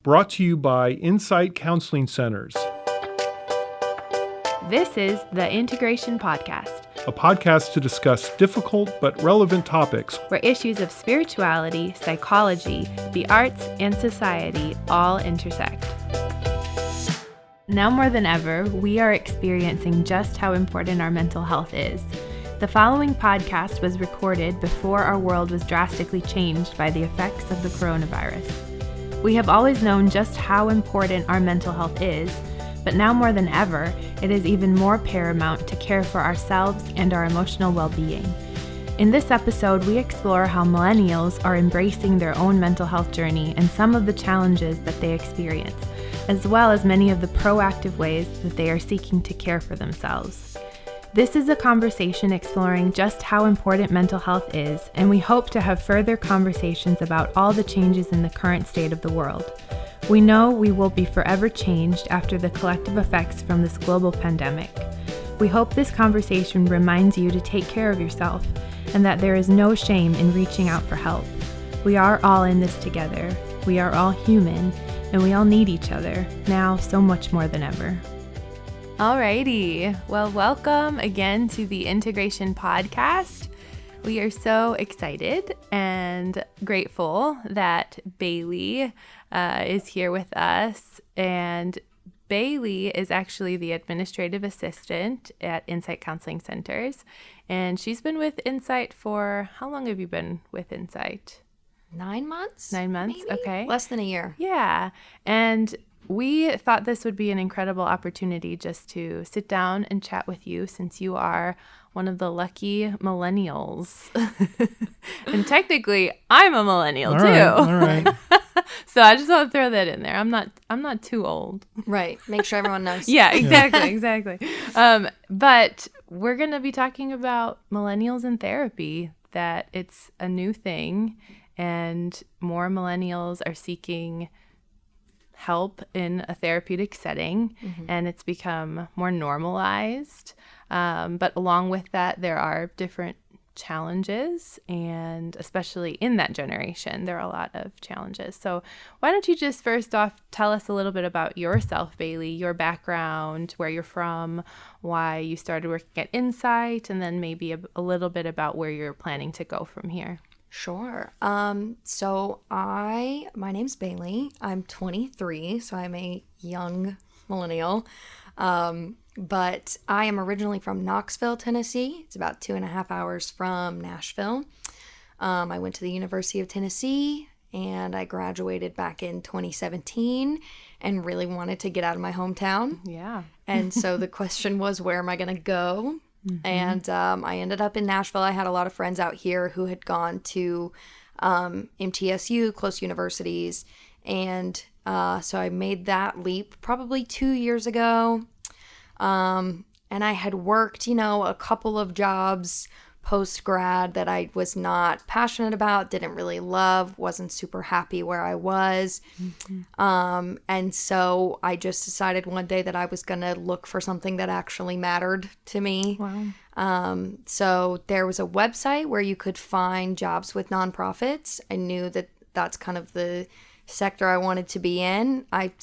Brought to you by Insight Counseling Centers, This is the Integration Podcast, a podcast to discuss difficult but relevant topics where issues of spirituality, psychology, the arts, and society all intersect. Now more than ever, we are experiencing just how important our mental health is. The following podcast was recorded before our world was drastically changed by the effects of the coronavirus. We have always known just how important our mental health is, but now more than ever, it is even more paramount to care for ourselves and our emotional well-being. In this episode, we explore how millennials are embracing their own mental health journey and some of the challenges that they experience, as well as many of the proactive ways that they are seeking to care for themselves. This is a conversation exploring just how important mental health is, and we hope to have further conversations about all the changes in the current state of the world. We know we will be forever changed after the collective effects from this global pandemic. We hope this conversation reminds you to take care of yourself and that there is no shame in reaching out for help. We are all in this together. We are all human, and we all need each other, now so much more than ever. Alrighty, well, welcome again to the Integration Podcast. We are so excited and grateful that Bailey is here with us, and Bailey is actually the administrative assistant at Insight Counseling Centers, and she's been with Insight for, how long have you been with Insight? 9 months? 9 months, maybe? okay. Less than a year. Yeah, and we thought this would be an incredible opportunity just to sit down and chat with you, since you are one of the lucky millennials. And technically, I'm a millennial too. All right. So I just want to throw that in there. I'm not too old. Right. Make sure everyone knows. Yeah, exactly. But we're going to be talking about millennials in therapy, that it's a new thing and more millennials are seeking help in a therapeutic setting, and it's become more normalized. But along with that, there are different challenges, and especially in that generation, there are a lot of challenges. So why don't you just first off tell us a little bit about yourself, Bailey, your background, where you're from, why you started working at Insight, and then maybe a little bit about where you're planning to go from here. Sure. So my name's Bailey. I'm 23, so I'm a young millennial. But I am originally from Knoxville, Tennessee. It's about 2.5 hours from Nashville. I went to the University of Tennessee, and I graduated back in 2017 and really wanted to get out of my hometown. Yeah. And so the question was, where am I going to go? And I ended up in Nashville. I had a lot of friends out here who had gone to MTSU, close universities. And so I made that leap probably 2 years ago. And I had worked, a couple of jobs post-grad that I was not passionate about, didn't really love, wasn't super happy where I was. And so I just decided one day that I was going to look for something that actually mattered to me. Wow. So there was a website where you could find jobs with nonprofits. I knew that that's kind of the sector I wanted to be in. I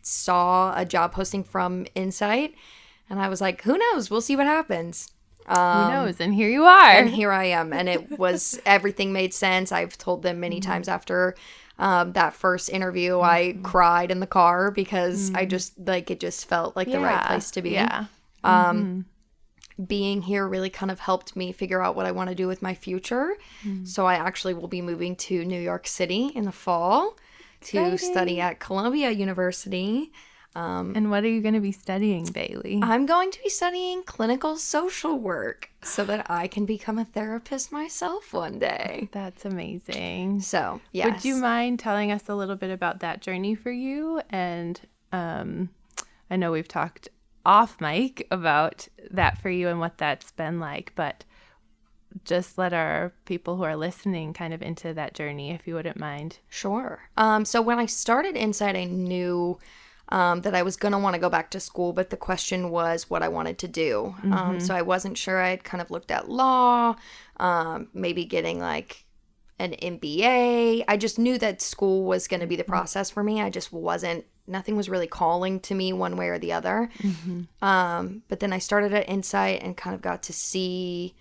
saw a job posting from Insight, and I was like, who knows? We'll see what happens. Who knows? And here you are. And here I am. And it was, everything made sense. I've told them many times after that first interview, I cried in the car because I just, it just felt like the right place to be. Yeah. Being here really kind of helped me figure out what I want to do with my future. So I actually will be moving to New York City in the fall to study at Columbia University. And what are you going to be studying, Bailey? I'm going to be studying clinical social work so that I can become a therapist myself one day. That's amazing. So, yes. Would you mind telling us a little bit about that journey for you? And I know we've talked off mic about that for you and what that's been like, but just let our people who are listening kind of into that journey, if you wouldn't mind. Sure. So when I started Insight, I knew that I was going to want to go back to school, but the question was what I wanted to do. So I wasn't sure. I had kind of looked at law, maybe getting an MBA. I just knew that school was going to be the process for me. I just nothing was really calling to me one way or the other. But then I started at Insight and kind of got to see,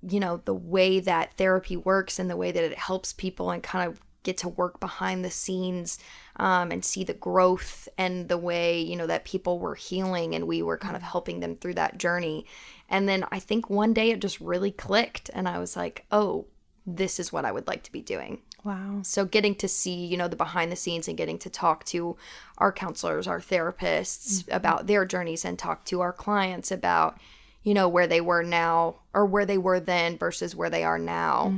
the way that therapy works and the way that it helps people, and kind of get to work behind the scenes and see the growth and the way, that people were healing and we were kind of helping them through that journey. And then I think one day it just really clicked and I was like, oh, this is what I would like to be doing. Wow. So getting to see, the behind the scenes and getting to talk to our counselors, our therapists about their journeys, and talk to our clients about, where they were now or where they were then versus where they are now.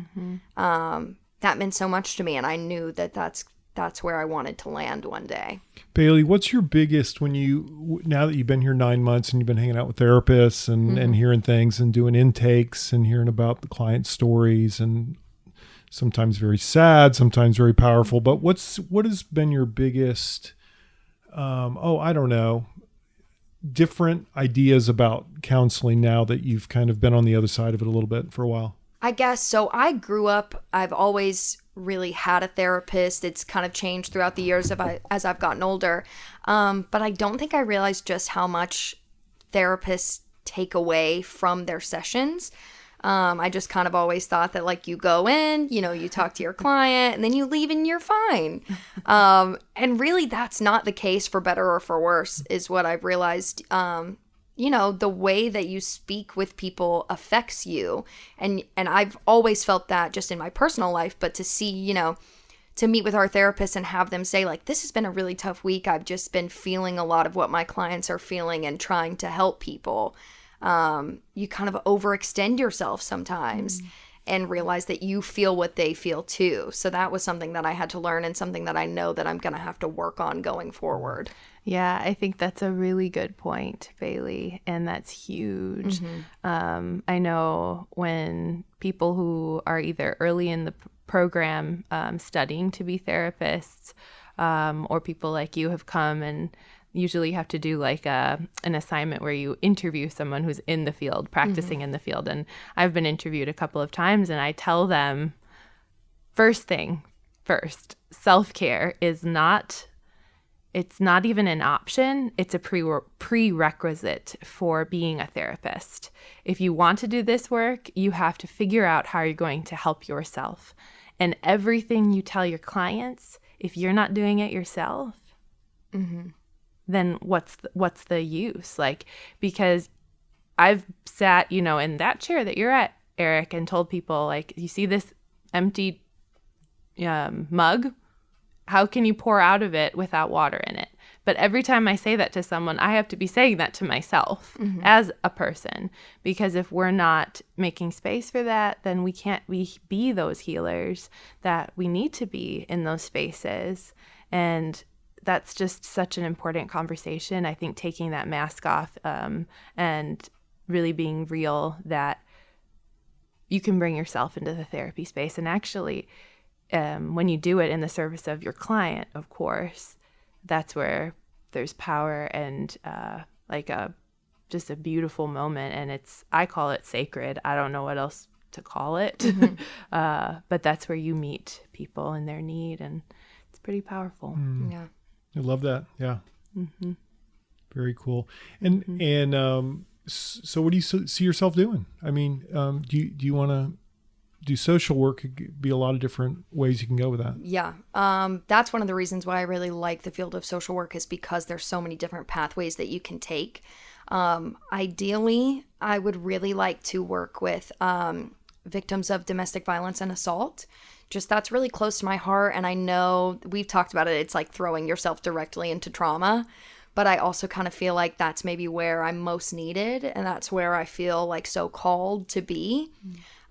That meant so much to me. And I knew that that's where I wanted to land one day. Bailey, what's your biggest, now that you've been here 9 months and you've been hanging out with therapists and hearing things and doing intakes and hearing about the client stories, and sometimes very sad, sometimes very powerful, but what has been your biggest, I don't know, different ideas about counseling now that you've kind of been on the other side of it a little bit for a while? I guess so. I grew up, I've always really had a therapist. It's kind of changed throughout the years as I've gotten older. But I don't think I realized just how much therapists take away from their sessions. I just kind of always thought that, like, you go in, you talk to your client and then you leave and you're fine. And really that's not the case, for better or for worse, is what I've realized. The way that you speak with people affects you. And I've always felt that just in my personal life, but to see, to meet with our therapists and have them say, like, this has been a really tough week. I've just been feeling a lot of what my clients are feeling and trying to help people. You kind of overextend yourself sometimes and realize that you feel what they feel too. So that was something that I had to learn, and something that I know that I'm going to have to work on going forward. Yeah, I think that's a really good point, Bailey, and that's huge. I know when people who are either early in the program studying to be therapists, or people like you have come and usually you have to do like an assignment where you interview someone who's in the field, practicing in the field. And I've been interviewed a couple of times, and I tell them, first, self-care is not even an option. It's a prerequisite for being a therapist. If you want to do this work, you have to figure out how you're going to help yourself. And everything you tell your clients, if you're not doing it yourself, then what's the use? Like, because I've sat, in that chair that you're at, Eric, and told people, like, you see this empty mug? How can you pour out of it without water in it? But every time I say that to someone, I have to be saying that to myself as a person, because if we're not making space for that, then we can't be those healers that we need to be in those spaces. And that's just such an important conversation. I think taking that mask off and really being real that you can bring yourself into the therapy space. And actually, when you do it in the service of your client, of course, that's where there's power and just a beautiful moment. And I call it sacred. I don't know what else to call it, but that's where you meet people in their need, and it's pretty powerful. Yeah. I love that. Yeah. Very cool. And so what do you see yourself doing? I mean, do you want to do social work? It could be a lot of different ways you can go with that. Yeah. That's one of the reasons why I really like the field of social work, is because there's so many different pathways that you can take. Ideally, I would really like to work with victims of domestic violence and assault. Just that's really close to my heart. And I know we've talked about it. It's like throwing yourself directly into trauma. But I also kind of feel like that's maybe where I'm most needed. And that's where I feel like so called to be.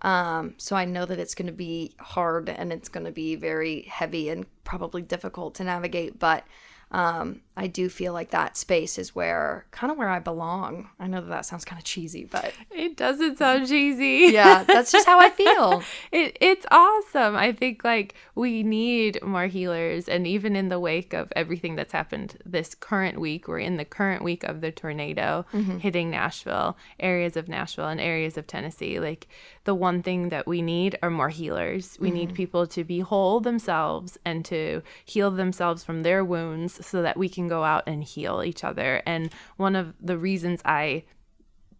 So I know that it's going to be hard and it's going to be very heavy and probably difficult to navigate. But I I do feel like that space is where I belong. I know that sounds kind of cheesy, but it doesn't sound cheesy. Yeah, that's just how I feel. It's awesome. I think like we need more healers, and even in the wake of everything that's happened this current week, we're in the current week of the tornado hitting Nashville, areas of Nashville and areas of Tennessee. Like the one thing that we need are more healers. We need people to be whole themselves and to heal themselves from their wounds so that we can go out and heal each other. And one of the reasons I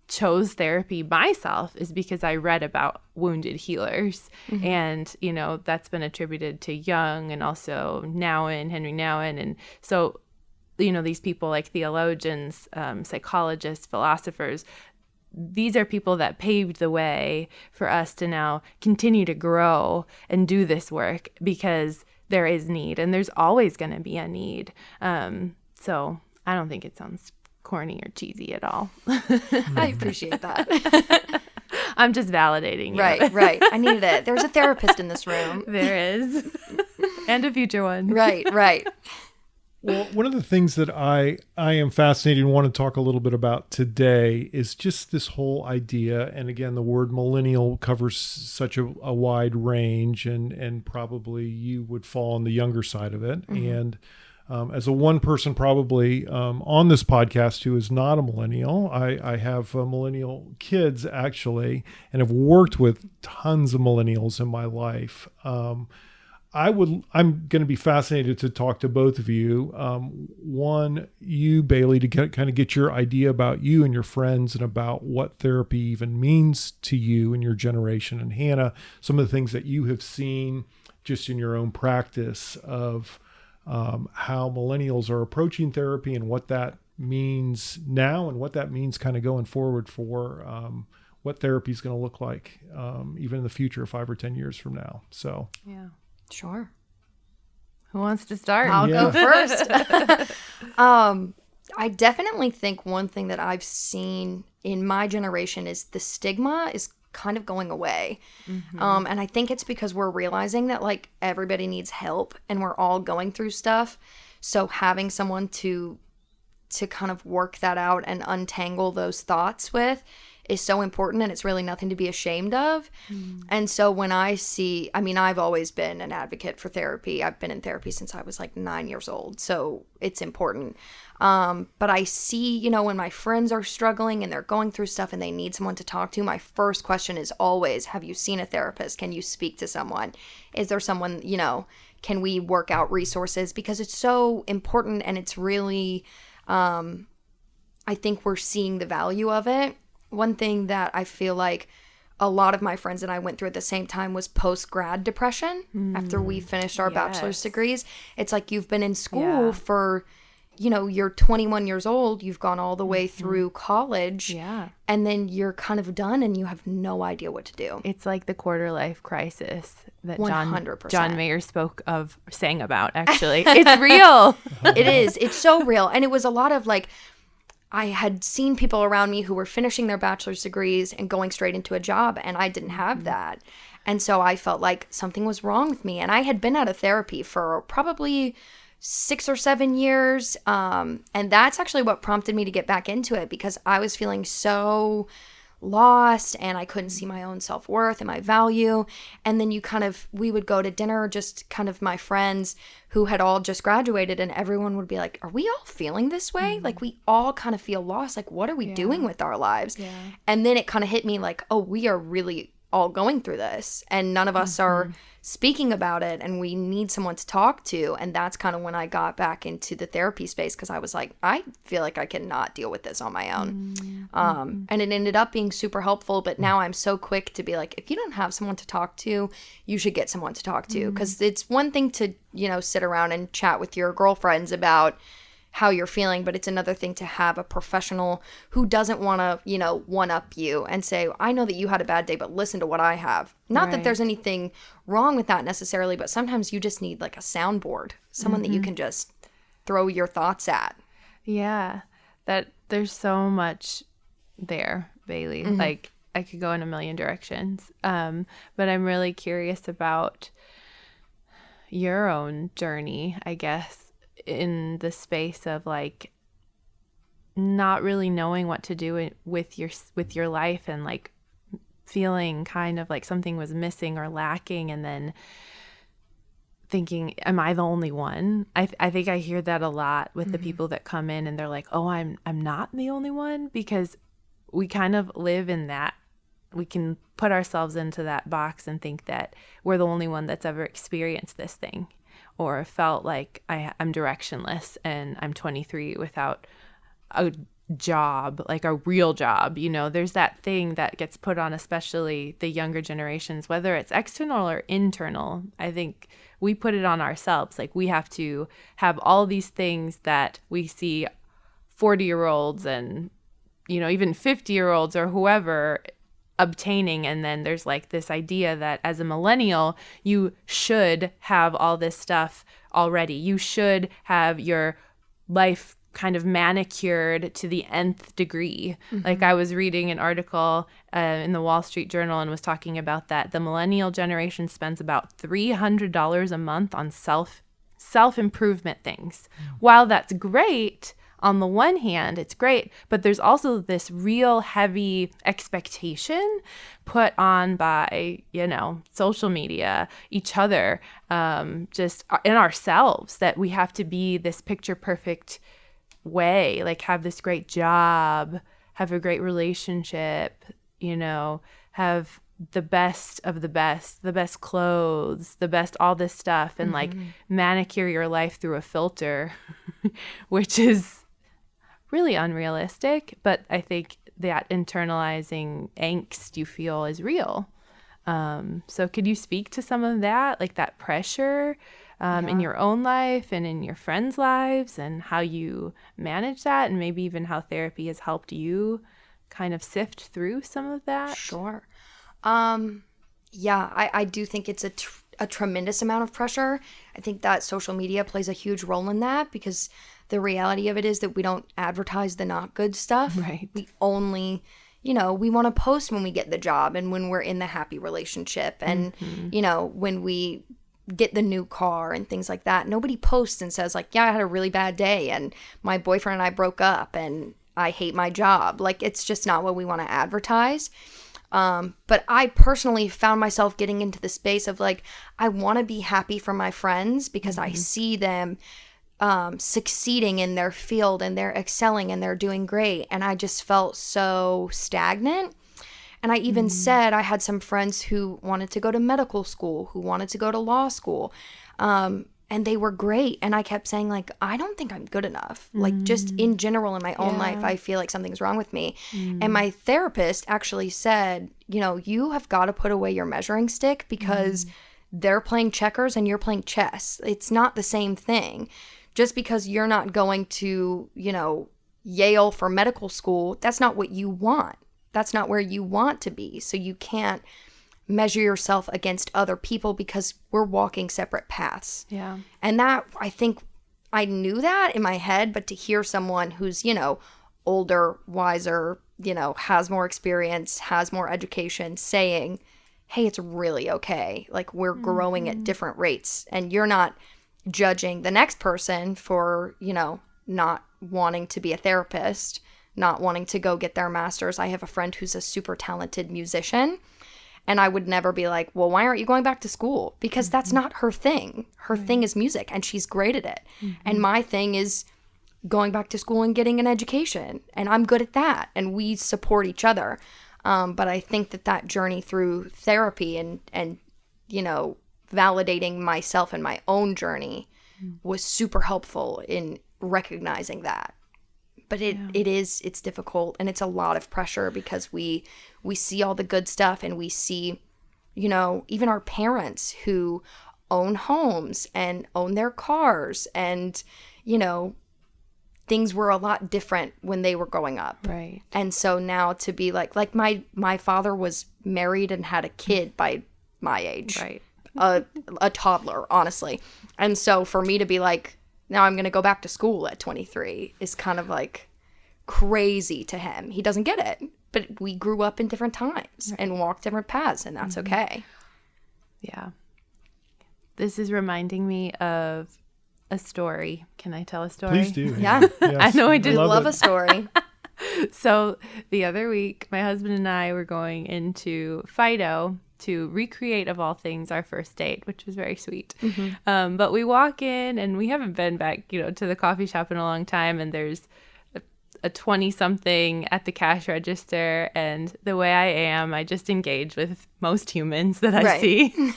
chose therapy myself is because I read about wounded healers. And, you know, that's been attributed to Jung and also Henry Nouwen. And so, you know, these people like theologians, psychologists, philosophers, these are people that paved the way for us to now continue to grow and do this work, because there is need, and there's always going to be a need. So I don't think it sounds corny or cheesy at all. I appreciate that. I'm just validating you. Right. I needed it. There's a therapist in this room. There is. And a future one. Right. Well, one of the things that I am fascinated and want to talk a little bit about today is just this whole idea. And again, the word millennial covers such a wide range, and probably you would fall on the younger side of it. And as a one person probably on this podcast who is not a millennial, I have millennial kids actually, and have worked with tons of millennials in my life. I'm going to be fascinated to talk to both of you. One, you, Bailey, to get your idea about you and your friends and about what therapy even means to you and your generation. And Hannah, some of the things that you have seen just in your own practice of how millennials are approaching therapy and what that means now and what that means kind of going forward for what therapy is going to look like even in the future, 5 or 10 years from now. So yeah. Sure. Who wants to start? I'll go first. I definitely think one thing that I've seen in my generation is the stigma is kind of going away. And I think it's because we're realizing that like everybody needs help and we're all going through stuff. So having someone to kind of work that out and untangle those thoughts with is so important, and it's really nothing to be ashamed of. And so when I've always been an advocate for therapy. I've been in therapy since I was like 9 years old, so it's important. But I see, you know, when my friends are struggling and they're going through stuff and they need someone to talk to, my first question is always, have you seen a therapist? Can you speak to someone? Is there someone, you know, can we work out resources? Because it's so important, and it's really, I think we're seeing the value of it. One thing that I feel like a lot of my friends and I went through at the same time was post-grad depression after we finished our bachelor's degrees. It's like you've been in school for, you know, you're 21 years old, you've gone all the way through college, and then you're kind of done and you have no idea what to do. It's like the quarter-life crisis that 100%. John Mayer sang about, actually. It's real. It is. It's so real. And it was a lot of like, I had seen people around me who were finishing their bachelor's degrees and going straight into a job, and I didn't have that. And so I felt like something was wrong with me. And I had been out of therapy for probably 6 or 7 years. And that's actually what prompted me to get back into it, because I was feeling so lost and I couldn't see my own self-worth and my value. And then we would go to dinner, just kind of my friends who had all just graduated, and everyone would be like, are we all feeling this way? Like we all kind of feel lost. Like what are we doing with our lives? And then it kind of hit me like, oh, we are really all going through this and none of us are speaking about it, and we need someone to talk to. And that's kind of when I got back into the therapy space, because I was like, I feel like I cannot deal with this on my own. And it ended up being super helpful, but now I'm so quick to be like, if you don't have someone to talk to, you should get someone to talk to, because it's one thing to, you know, sit around and chat with your girlfriends about how you're feeling, but it's another thing to have a professional who doesn't want to, you know, one-up you and say, I know that you had a bad day, but listen to what I have. Not that there's anything wrong with that necessarily, but sometimes you just need like a soundboard, someone that you can just throw your thoughts at. Yeah, that there's so much there, Bailey. Like I could go in a million directions, but I'm really curious about your own journey, I guess. in the space of like not really knowing what to do with your life, and like feeling kind of like something was missing or lacking, and then thinking, am I the only one? I think I hear that a lot with the people that come in and they're like, oh, I'm not the only one, because we kind of live in that. We can put ourselves into that box and think that we're the only one that's ever experienced this thing, or felt like I'm directionless and I'm 23 without a job, like a real job. You know, there's that thing that gets put on, especially the younger generations, whether it's external or internal. I think we put it on ourselves. Like we have to have all these things that we see 40-year-olds and, you know, even 50-year-olds or whoever obtaining. And then there's like this idea that as a millennial, you should have all this stuff already. You should have your life kind of manicured to the nth degree. Like I was reading an article in the Wall Street Journal and was talking about that. The millennial generation spends about $300 a month on self-improvement things. While that's great, on the one hand, it's great, but there's also this real heavy expectation put on by, you know, social media, each other, just in ourselves, that we have to be this picture perfect way, like have this great job, have a great relationship, you know, have the best of the best clothes, the best all this stuff, and like manicure your life through a filter, which is really unrealistic. But I think that internalizing angst you feel is real. So could you speak to some of that, like that pressure in your own life and in your friends' lives, and how you manage that, and maybe even how therapy has helped you kind of sift through some of that? Sure. I do think it's a tremendous amount of pressure. I think that social media plays a huge role in that, because the reality of it is that we don't advertise the not good stuff. Right. We only, you know, we want to post when we get the job and when we're in the happy relationship and, you know, when we get the new car and things like that. Nobody posts and says like, yeah, I had a really bad day and my boyfriend and I broke up and I hate my job. Like, it's just not what we want to advertise. But I personally found myself getting into the space of like, I want to be happy for my friends because I see them succeeding in their field and they're excelling and they're doing great. And I just felt so stagnant. And I even said I had some friends who wanted to go to medical school, who wanted to go to law school, and they were great. And I kept saying, like, I don't think I'm good enough. Like, just in general in my own life, I feel like something's wrong with me. And my therapist actually said, you know, you have got to put away your measuring stick because they're playing checkers and you're playing chess. It's not the same thing. Just because you're not going to, you know, Yale for medical school, that's not what you want. That's not where you want to be. So you can't measure yourself against other people because we're walking separate paths. Yeah. And that, I think I knew that in my head, but to hear someone who's, you know, older, wiser, you know, has more experience, has more education saying, hey, it's really okay. Like, we're growing at different rates and you're not judging the next person for, you know, not wanting to be a therapist, not wanting to go get their master's. I have a friend who's a super talented musician, and I would never be like, well, why aren't you going back to school? Because that's not her thing. Her thing is music, and she's great at it. And my thing is going back to school and getting an education, and I'm good at that, and we support each other. But I think that journey through therapy and you know, validating myself and my own journey was super helpful in recognizing that. But it's difficult, and it's a lot of pressure because we see all the good stuff, and we see, you know, even our parents who own homes and own their cars, and, you know, things were a lot different when they were growing up. Right. And so now to be like my father was married and had a kid by my age. Right. A toddler, honestly. And so for me to be like, now I'm going to go back to school at 23 is kind of like crazy to him. He doesn't get it. But we grew up in different times and walked different paths, and that's okay. Yeah. This is reminding me of a story. Can I tell a story? Please do. Yeah. Yes. I know I I did. love it. a story. So the other week, my husband and I were going into Fido to recreate, of all things, our first date, which was very sweet. But we walk in, and we haven't been back, to the coffee shop in a long time, and there's a 20-something at the cash register, and the way I am, I just engage with most humans that I Right. see.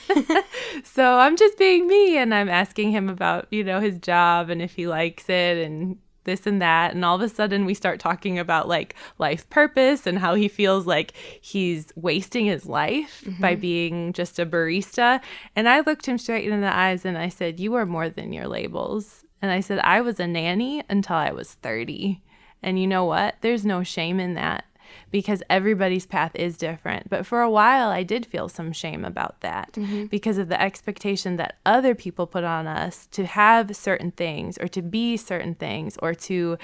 So I'm just being me, and I'm asking him about, his job and if he likes it and this and that. And all of a sudden we start talking about like life purpose and how he feels like he's wasting his life by being just a barista. And I looked him straight in the eyes and I said, "You are more than your labels." And I said, "I was a nanny until I was 30. And you know what? There's no shame in that, because everybody's path is different. But for a while, I did feel some shame about that because of the expectation that other people put on us to have certain things or to be certain things or to,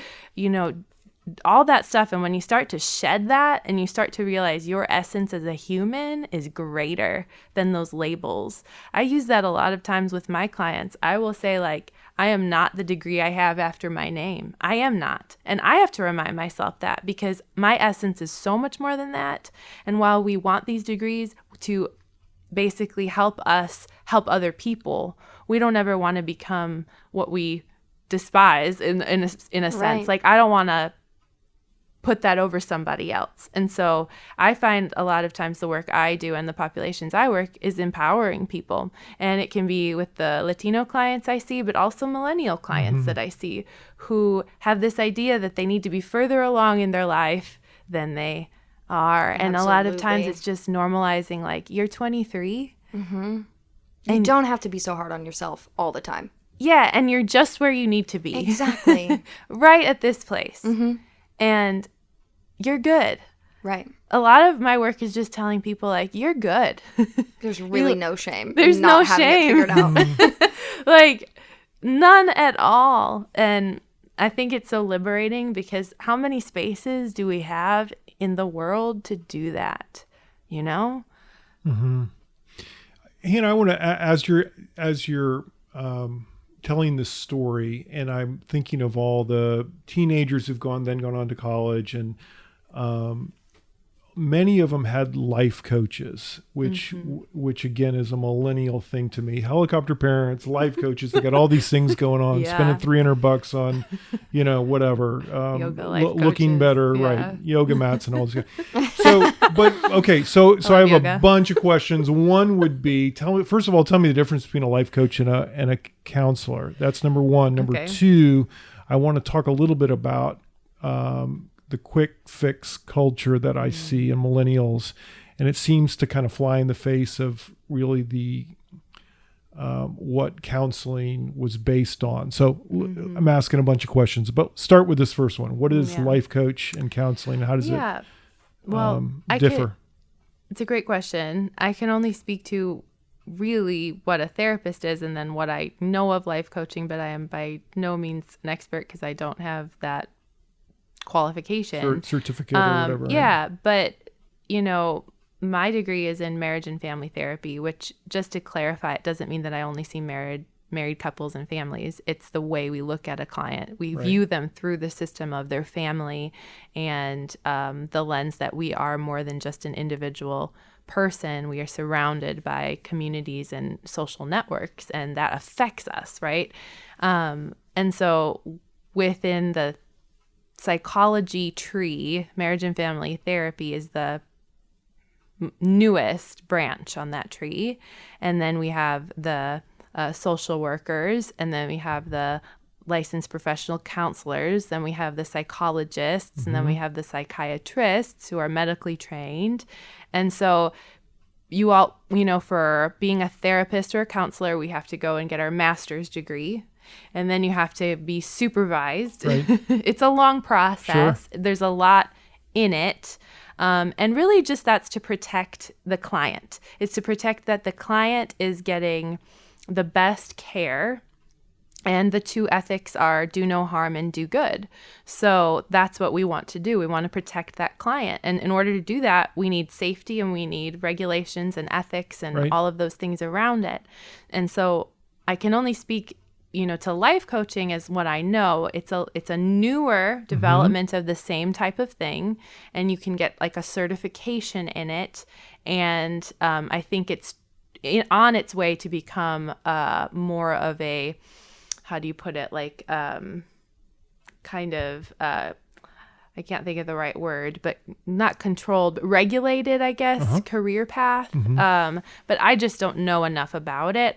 all that stuff. And when you start to shed that and you start to realize your essence as a human is greater than those labels. I use that a lot of times with my clients. I will say, like, I am not the degree I have after my name. I am not. And I have to remind myself that, because my essence is so much more than that. And while we want these degrees to basically help us help other people, we don't ever want to become what we despise in a sense. Right. Like, I don't want to put that over somebody else. And so I find a lot of times the work I do and the populations I work is empowering people. And it can be with the Latino clients I see, but also millennial clients that I see who have this idea that they need to be further along in their life than they are. And a lot of times Absolutely. it's just normalizing, like, you're 23. You don't have to be so hard on yourself all the time. Yeah, and you're just where you need to be. Exactly. Right at this place. And you're good. Right. A lot of my work is just telling people, like, you're good. There's really no shame. There's in not no having shame. it figured out. Like, none at all. And I think it's so liberating, because how many spaces do we have in the world to do that? Hannah, I want to, as you're telling this story, and I'm thinking of all the teenagers who've gone on to college, and many of them had life coaches, which again is a millennial thing to me. Helicopter parents, life coaches, they got all these things going on, Yeah. spending $300 on, whatever, Yoga life looking coaches, better, yeah. right? Yoga mats and all this. So, but okay, so I have yoga. a bunch of questions. One would be, tell me the difference between a life coach and a counselor. That's number one. Number Okay. two, I want to talk a little bit about the quick fix culture that I see in millennials, and it seems to kind of fly in the face of really the what counseling was based on. So I'm asking a bunch of questions, but start with this first one. What is Yeah. life coach and counseling? How does Yeah. it Well, differ? It's a great question. I can only speak to really what a therapist is and then what I know of life coaching, but I am by no means an expert because I don't have that qualification. Certificate or whatever. right? Yeah, but my degree is in marriage and family therapy, which, just to clarify, it doesn't mean that I only see married couples and families. It's the way we look at a client. We view them through the system of their family and the lens that we are more than just an individual person. We are surrounded by communities and social networks, and that affects us, right? And so within the psychology tree, marriage and family therapy is the newest branch on that tree. And then we have the social workers, and then we have the licensed professional counselors, then we have the psychologists, and then we have the psychiatrists who are medically trained. And so you all, for being a therapist or a counselor, we have to go and get our master's degree. And then you have to be supervised. Right. It's a long process. Sure. There's a lot in it. And really just that's to protect the client. It's to protect that the client is getting the best care. And the two ethics are do no harm and do good. So that's what we want to do. We want to protect that client. And in order to do that, we need safety and we need regulations and ethics and all of those things around it. And so I can only speak to life coaching is what I know. It's a newer development of the same type of thing, and you can get like a certification in it. And I think it's on its way to become more of a, how do you put it, like kind of I can't think of the right word, but not controlled, but regulated, I guess, career path. But I just don't know enough about it.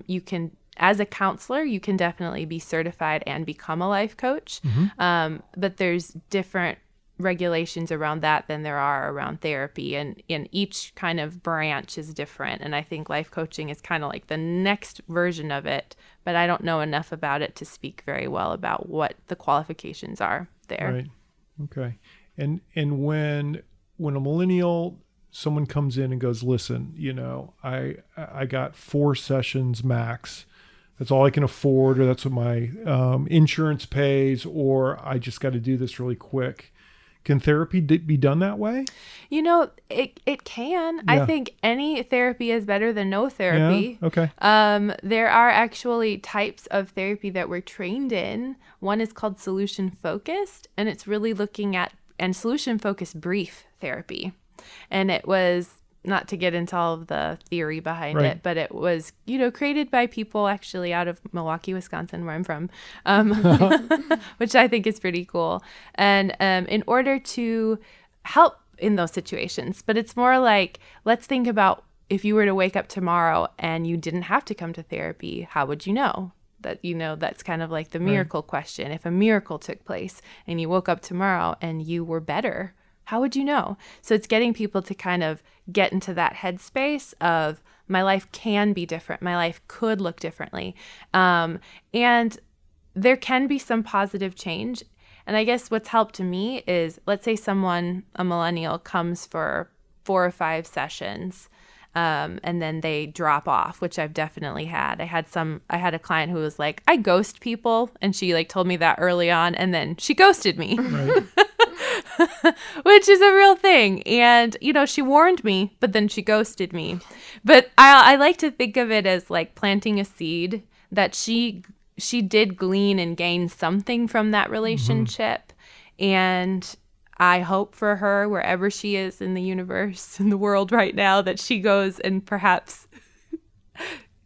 You can, as a counselor, you can definitely be certified and become a life coach. But there's different regulations around that than there are around therapy. And each kind of branch is different. And I think life coaching is kind of like the next version of it. But I don't know enough about it to speak very well about what the qualifications are there. Right. Okay. And when a millennial, someone comes in and goes, listen, I got 4 sessions max. That's all I can afford, or that's what my insurance pays, or I just got to do this really quick. Can therapy be done that way? It can. Yeah. I think any therapy is better than no therapy. Yeah? Okay. There are actually types of therapy that we're trained in. One is called solution focused, and it's really looking at solution focused brief therapy. And it was, not to get into all of the theory behind it, but it was, created by people actually out of Milwaukee, Wisconsin, where I'm from, which I think is pretty cool. And in order to help in those situations, but it's more like, let's think about if you were to wake up tomorrow and you didn't have to come to therapy, how would you know? That, that's kind of like the miracle question. If a miracle took place and you woke up tomorrow and you were better, how would you know? So it's getting people to kind of get into that headspace of, my life can be different. My life could look differently. And there can be some positive change. And I guess what's helped me is, let's say a millennial comes for 4 or 5 sessions, and then they drop off, which I've definitely had. I had a client who was like, I ghost people. And she like told me that early on, and then she ghosted me. Right. Which is a real thing. And, she warned me, but then she ghosted me. But I like to think of it as like planting a seed that she did glean and gain something from that relationship. And I hope for her, wherever she is in the universe, in the world right now, that she goes and perhaps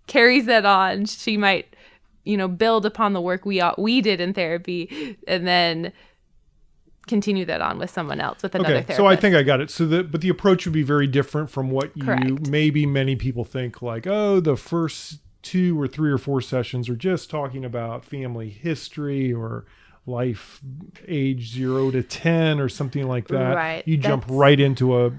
carries that on. She might, build upon the work we did in therapy, and then continue that on with someone else, with another therapist. So I think I got it. But the approach would be very different from what Correct. Maybe many people think, like, the first 2 or 3 or 4 sessions are just talking about family history or life age 0 to 10 or something like that. Right. You jump right into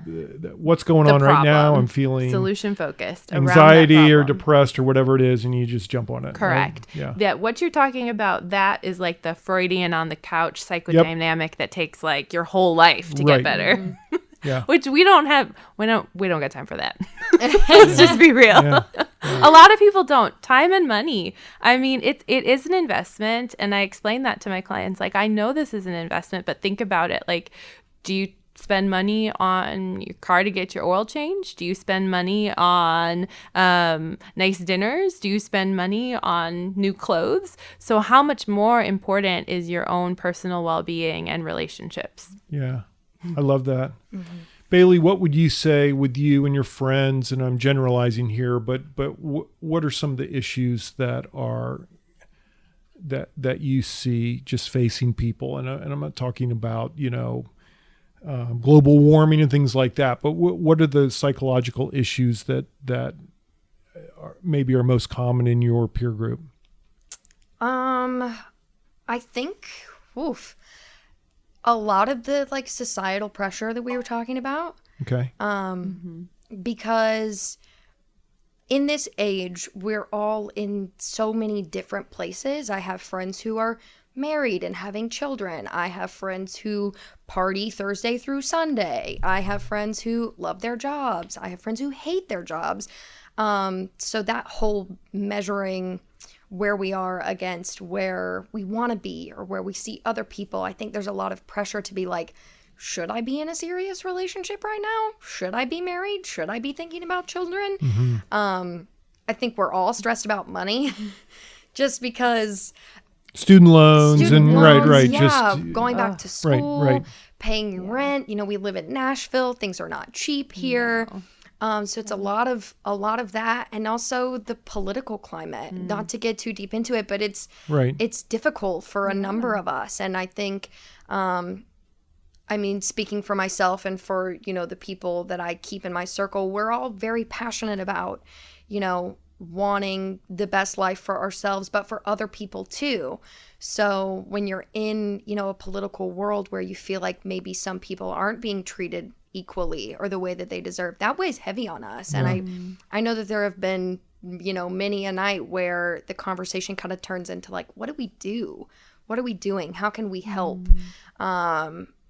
what's going on right now. I'm feeling solution focused, anxiety or depressed or whatever it is, and you just jump on it. Correct. Right? Yeah. That what you're talking about, that is like the Freudian on the couch psychodynamic that takes like your whole life to get better. Yeah. Which we don't got time for that. Let's just be real. Yeah. A lot of people don't. Time and money. I mean, it is an investment, and I explain that to my clients. Like, I know this is an investment, but think about it. Like, do you spend money on your car to get your oil changed? Do you spend money on nice dinners? Do you spend money on new clothes? So how much more important is your own personal well-being and relationships? Yeah. I love that. Mm-hmm. Bailey, what would you say with you and your friends, and I'm generalizing here, but what are some of the issues that you see just facing people? And I'm not talking about, global warming and things like that, but what are the psychological issues that maybe are most common in your peer group? I think, a lot of the like societal pressure that we were talking about. Okay. Because in this age, we're all in so many different places. I have friends who are married and having children. I have friends who party Thursday through Sunday. I have friends who love their jobs. I have friends who hate their jobs. So that whole measuring where we are against where we want to be or where we see other people, I think there's a lot of pressure to be like, should I be in a serious relationship right now? Should I be married? Should I be thinking about children? Mm-hmm. I think we're all stressed about money just because student loans right. Yeah, Just going back to school, right. paying rent. You know, we live in Nashville. Things are not cheap here. So it's a lot of that, and also the political climate. Not to get too deep into it, but it's difficult for a number of us, and I think, I mean, speaking for myself and for, you know, the people that I keep in my circle, we're all very passionate about, you know, wanting the best life for ourselves, but for other people too. So when you're in, you know, a political world where you feel like maybe some people aren't being treated equally or the way that they deserve, that weighs heavy on us. And I know that there have been, you know, many a night where the conversation kind of turns into like, what do we do? What are we doing? How can we help?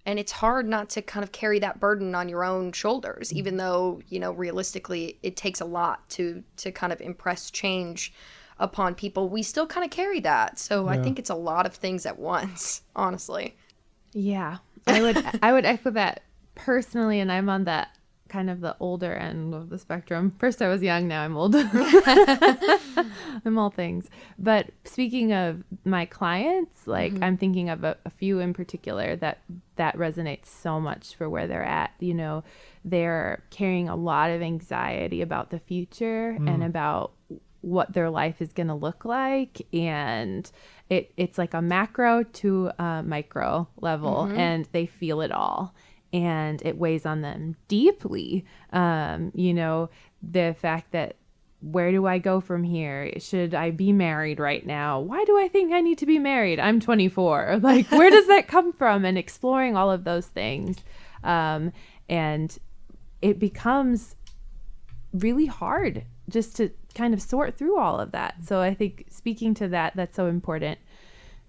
And it's hard not to kind of carry that burden on your own shoulders, even though, you know, realistically, it takes a lot to kind of impress change upon people. We still kind of carry that. So I think it's a lot of things at once, honestly. Yeah, I would echo that personally, and I'm on that kind of the older end of the spectrum. First I was young, now I'm old. I'm all things. But speaking of my clients, like I'm thinking of a few in particular that resonates so much for where they're at. You know, they're carrying a lot of anxiety about the future and about what their life is going to look like, and it's like a macro to a micro level, and they feel it all. And it weighs on them deeply. You know, the fact that, where do I go from here? Should I be married right now? Why do I think I need to be married? I'm 24. Like, where does that come from? And exploring all of those things. And it becomes really hard just to kind of sort through all of that. So I think speaking to that, that's so important,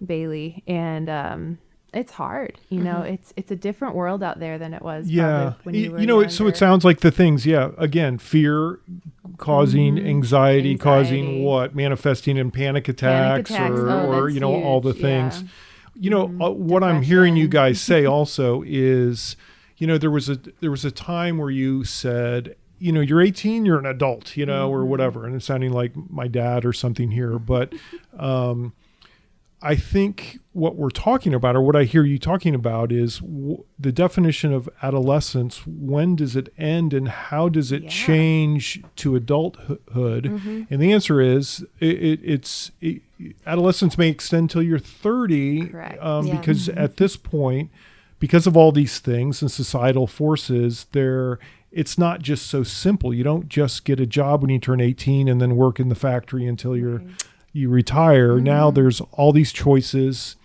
Bailey. And, it's hard, you know, it's a different world out there than it was when you were younger. So it sounds like the things, again, fear causing anxiety, causing what? Manifesting in panic attacks. Or you know, huge. All the things. You know, what I'm hearing you guys say also is, you know, there was a time where you said, you know, you're 18, you're an adult, you know, or whatever. And it's sounding like my dad or something here, but I think what we're talking about, or what I hear you talking about, is the definition of adolescence. When does it end, and how does it change to adulthood? And the answer is, adolescence may extend till you're 30, because at this point, because of all these things and societal forces, it's not just so simple. You don't just get a job when you turn 18 and then work in the factory until you retire. Now there's all these choices,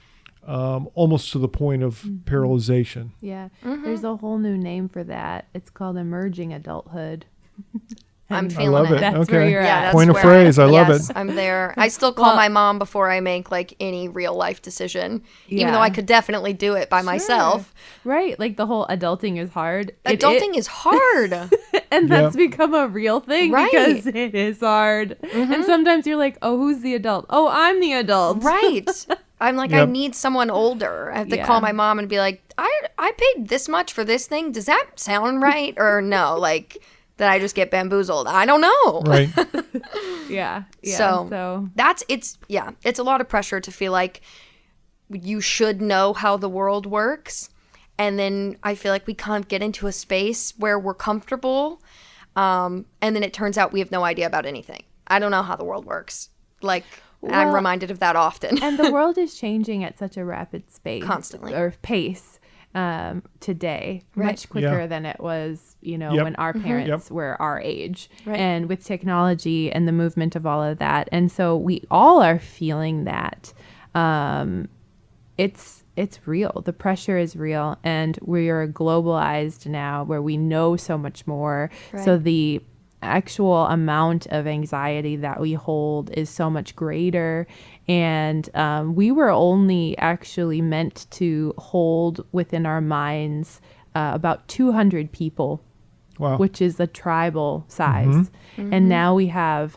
almost to the point of paralyzation. Yeah. There's a whole new name for that. It's called emerging adulthood. I'm feeling it. That's where you're at. That's point of phrase. I love it. I'm there. I still call my mom before I make like any real life decision, even though I could definitely do it by myself. Right. Like the whole adulting is hard. Adulting is hard. And that's become a real thing because it is hard. And sometimes you're like, oh, who's the adult? Oh, I'm the adult. Right. I'm like, I need someone older. I have to call my mom and be like, I paid this much for this thing. Does that sound right? Or no, like, did I just get bamboozled? I don't know. Right. Yeah. So it's a lot of pressure to feel like you should know how the world works. And then I feel like we kind of get into a space where we're comfortable. And then it turns out we have no idea about anything. I don't know how the world works. Like, I'm reminded of that often. And the world is changing at such a rapid constantly, or pace today, much quicker than it was, you know, when our parents were our age. And with technology and the movement of all of that. And so we all are feeling that. It's real. The pressure is real, and we are globalized now where we know so much more. So the actual amount of anxiety that we hold is so much greater. And we were only actually meant to hold within our minds about 200 people, which is a tribal size. And now we have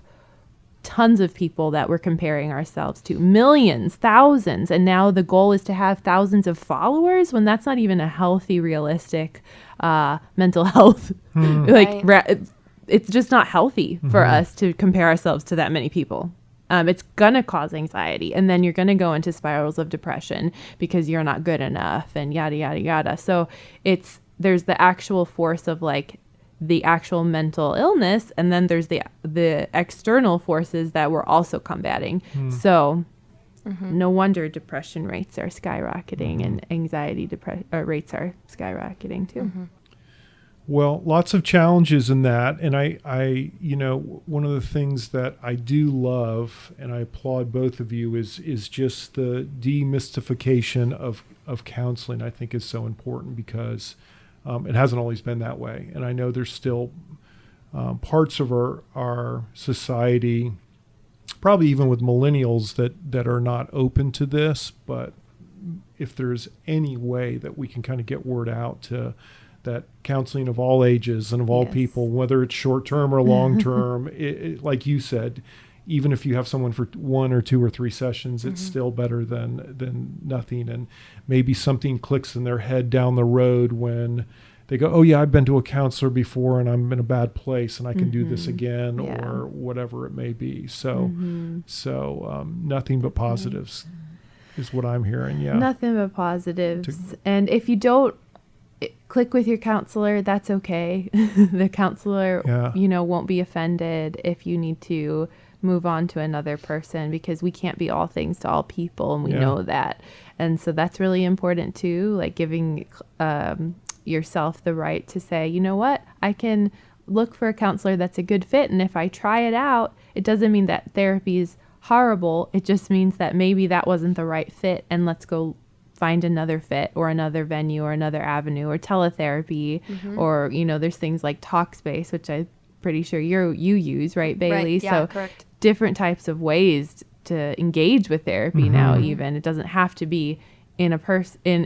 tons of people that we're comparing ourselves to, millions, thousands. And now the goal is to have thousands of followers, when that's not even a healthy, realistic mental health. It's just not healthy for us to compare ourselves to that many people. It's going to cause anxiety. And then you're going to go into spirals of depression because you're not good enough and yada, yada, yada. So there's the actual force of like the actual mental illness. And then there's the external forces that we're also combating. So no wonder depression rates are skyrocketing and anxiety rates are skyrocketing too. Well, lots of challenges in that. And I, one of the things that I do love, and I applaud both of you, is just the demystification of counseling. I think is so important because it hasn't always been that way. And I know there's still parts of our society, probably even with millennials, that are not open to this. But if there's any way that we can kind of get word out to that counseling of all ages and of all people, whether it's short term or long term, like you said, even if you have someone for 1 or 2 or 3 sessions, it's still better than nothing. And maybe something clicks in their head down the road when they go, oh yeah, I've been to a counselor before and I'm in a bad place and I can do this again, or whatever it may be. So nothing but positives is what I'm hearing. Yeah. Nothing but positives. And if you don't click with your counselor, that's okay. The counselor, won't be offended if you need to move on to another person, because we can't be all things to all people, and we know that. And so that's really important too, like giving yourself the right to say, you know what, I can look for a counselor that's a good fit, and if I try it out, it doesn't mean that therapy is horrible. It just means that maybe that wasn't the right fit, and let's go find another fit or another venue or another avenue, or teletherapy, or there's things like Talkspace, which I'm pretty sure you use, right, Bailey? Right. Yeah, so correct. Different types of ways to engage with therapy now. Even it doesn't have to be in person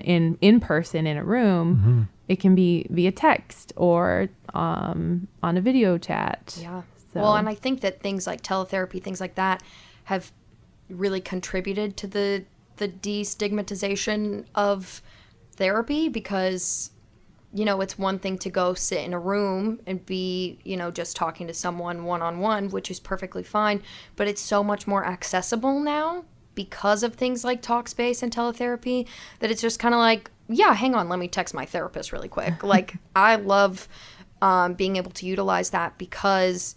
in a room. It can be via text or on a video chat. Yeah. So. Well, and I think that things like teletherapy, things like that, have really contributed to the destigmatization of therapy, because it's one thing to go sit in a room and be just talking to someone one-on-one, which is perfectly fine, but it's so much more accessible now because of things like Talkspace and teletherapy, that it's just kind of like, yeah, hang on, let me text my therapist really quick. Like, I love being able to utilize that because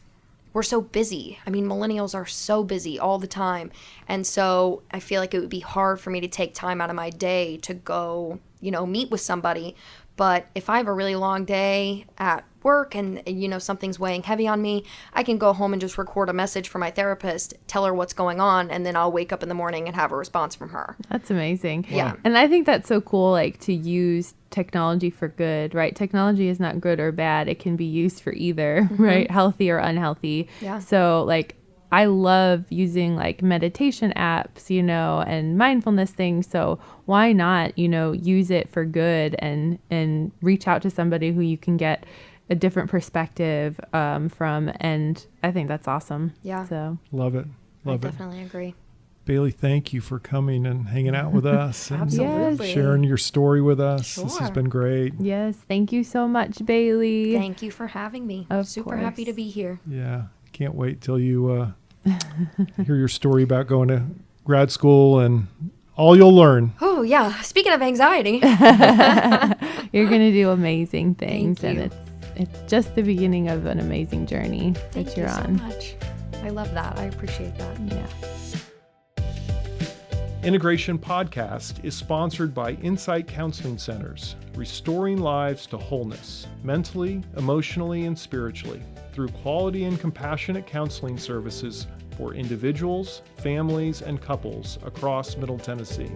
we're so busy. I mean, millennials are so busy all the time. And so I feel like it would be hard for me to take time out of my day to go, meet with somebody. But if I have a really long day at work and something's weighing heavy on me, I can go home and just record a message for my therapist, tell her what's going on, and then I'll wake up in the morning and have a response from her. That's amazing. Yeah. And I think that's so cool, like, to use technology for good, right? Technology is not good or bad. It can be used for either, right? Healthy or unhealthy. Yeah. So, like, I love using like meditation apps, and mindfulness things. So why not, use it for good and reach out to somebody who you can get a different perspective from. And I think that's awesome. Yeah. So love it. I definitely agree. Bailey, thank you for coming and hanging out with us and Absolutely. sharing your story with us. Sure. This has been great. Yes. Thank you so much, Bailey. Thank you for having me. Super happy to be here. Yeah. Can't wait till you hear your story about going to grad school and all you'll learn. Oh, yeah. Speaking of anxiety. You're going to do amazing things. Thank you. And it's just the beginning of an amazing journey that you're on. Thank you so much. I love that. I appreciate that. Yeah. Integration Podcast is sponsored by Insight Counseling Centers, restoring lives to wholeness, mentally, emotionally, and spiritually, through quality and compassionate counseling services for individuals, families, and couples across Middle Tennessee.